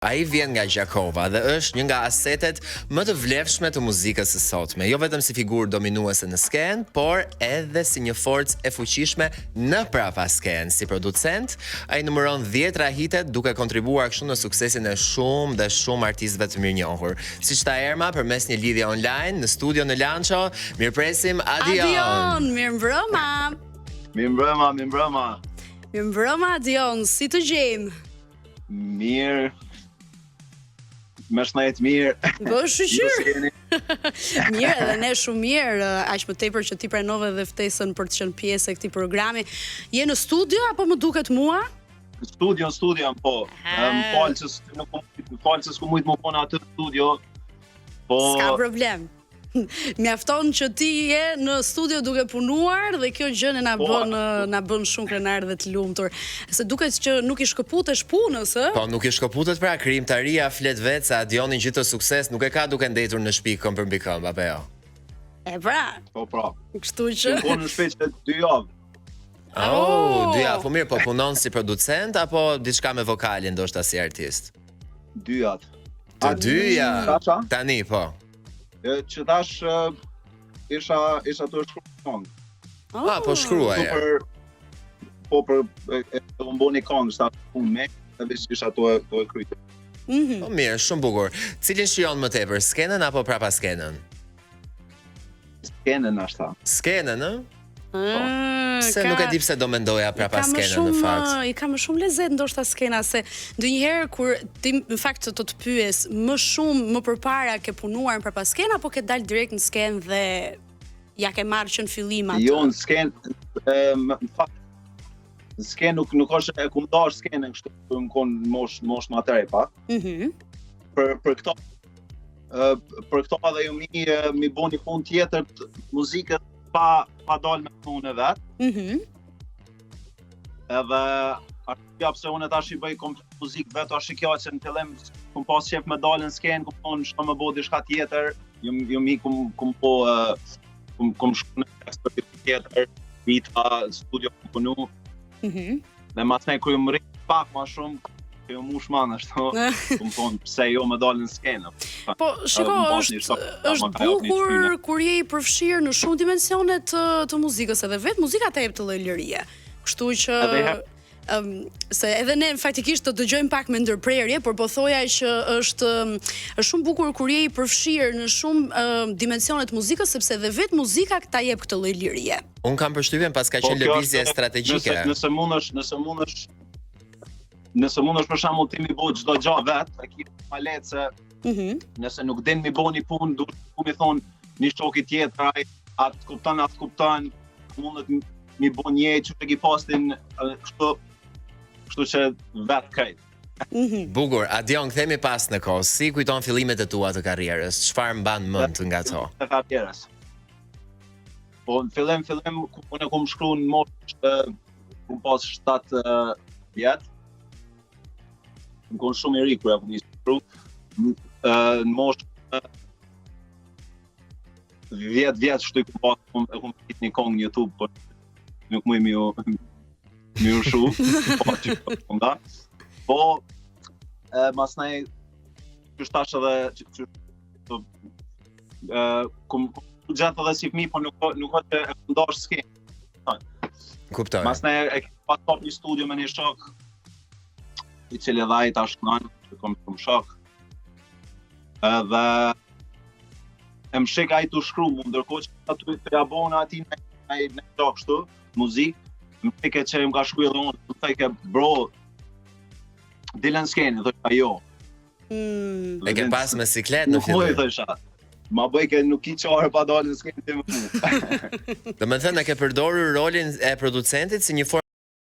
Ai vjen nga Gjakova dhe është një nga asetet më të vlefshme të muzikës së sotme, jo vetëm si figurë dominuese në skenë, por edhe si një forcë e fuqishme në prapa skenë. Si producent, ai numëron 10 hitet duke kontribuar kështu në suksesin e shumë dhe shumë artistëve të mirënjohur. Siç ta erma përmes një lidhje online në studio në Lanço, mirëpresim Adion. Adion, mirëmbrëma. Mirëmbrëma. Mirëmbrëma Adion, si të gjejmë? Mirë. Me shëndet mirë. Po shqyr. Mirë, edhe ne shumë mirë, aq më tepër që ti pranove dhe ftesën për të qenë pjesë e këtij programi. Je në studio apo më duket mua? Studio, po. Falë që s'ku mujtë më pona atë studio. Po. S'ka problem. Mjafton që ti je në studio duke punuar dhe kjo gjë na bën shumë krenar dhe të lumtur. Se duket që nuk i shkëputesh punës, ë? Po, nuk i shkëputet pra, krijimtaria flet vetë se Adioni gjithë të sukses nuk e ka duke ndetur në shtëpi këmbë mbi këmbë, apo jo? E pra. Po pra. Kështu që Po në shpesh 2 javë. Oh, 2 javë. Po mirë, po punon si producent apo diçka me vokalin, ndoshta si artist? 2 javë. Të dyja. Tani po. Që tash isha të shkruaj këngë. Ah, po shkruaj. Po për unë bëni këngë sa punë me, edhe isha të e kryte. Po mirë, shumë bukur. Cilin shijon më tepër, skenën apo prapa skenën? Skenën ashta. Skenën, ë? Se nuk e di pse do mendoja prapa skenën në fakt. I ka më shumë lezet ndoshta skena, se ndonjëherë kur ti në fakt të të pyes më shumë më përpara ke punuar në prapa skenë apo ke dalë direkt në skenë dhe ja ke marrë që në fillim atë? Jo, në skenë, në fakt, në skenë nuk është e ku më dash skenën kështu, më konë mosh më atëre pa. Për këto edhe ju mi bo një punë tjetër të muzikët pa dalë me punë e vetë. Edhe arsyeja pse unë tash i bëj komplet muzikë vetë është kjo që në fillim kum pas qef me dalë në skenë, kum thonë shko me bëj diçka tjetër, jo mi kum shku në eksperimentë tjetër, vita studio kum punu. Dhe mas ne kur ju më rrit pak ma shumë, që ju mush man ashtu, kum thonë pse jo me dalë në skenë. Po, shiko, është bukur kur je i përfshirë në shumë dimensione të muzikës, edhe vetë muzika të jep të llojërie. Kështu që se edhe ne faktikisht të dëgjojmë pak me ndërprerje, por po thoja që është shumë bukur kur je i përfshirë në shumë dimensione të muzikës, sepse edhe vetë muzika ta jep këtë lloj lirie. Un kam përshtypjen pas ka qenë lëvizje strategjike. Nëse mundesh për shembull ti mi bëj çdo gjë vet, e ke pa lehtë se nëse nuk din mi bëni punë, duhet të mi thon një shoku tjetër, ai atë kupton, mundet mi bën një që të ki pastin kështu që vet krejt. Bukur, Adion, kthehemi pas në kohë. Si kujton fillimet e tua të karrierës? Çfarë mban mend nga ato? Të karrierës. Po në fillim unë kam shkruar në moshë kum pas 7 vjet. Më konë shumë i ri kur apo nisë shkru. Në moshë 10 vjet shtu i kum pas kum fit një këngë në YouTube, por nuk muj mi ushu, po që kum da. Po mas nej qështash edhe kum gjatë edhe si fmi, po nuk e kum dash skenë. Kuptoj. Mas nej e pas top një studio me një shok i cili dhe ai tash kënan, që kom shok. Dhe e më shik ai të shkru mu, ndërkohë që aty të jabona ati në shok shtu, muzikë, më shik e që më ka shkru edhe unë, të thejke, bro, dilen s'keni, dhe jo. E ke pas me siklet në fillim? Nuk më i thësha. Ma bëjke nuk i qarë pa dalë në s'keni të më mu. Do me thënë, e ke përdorur rolin e producentit si një formë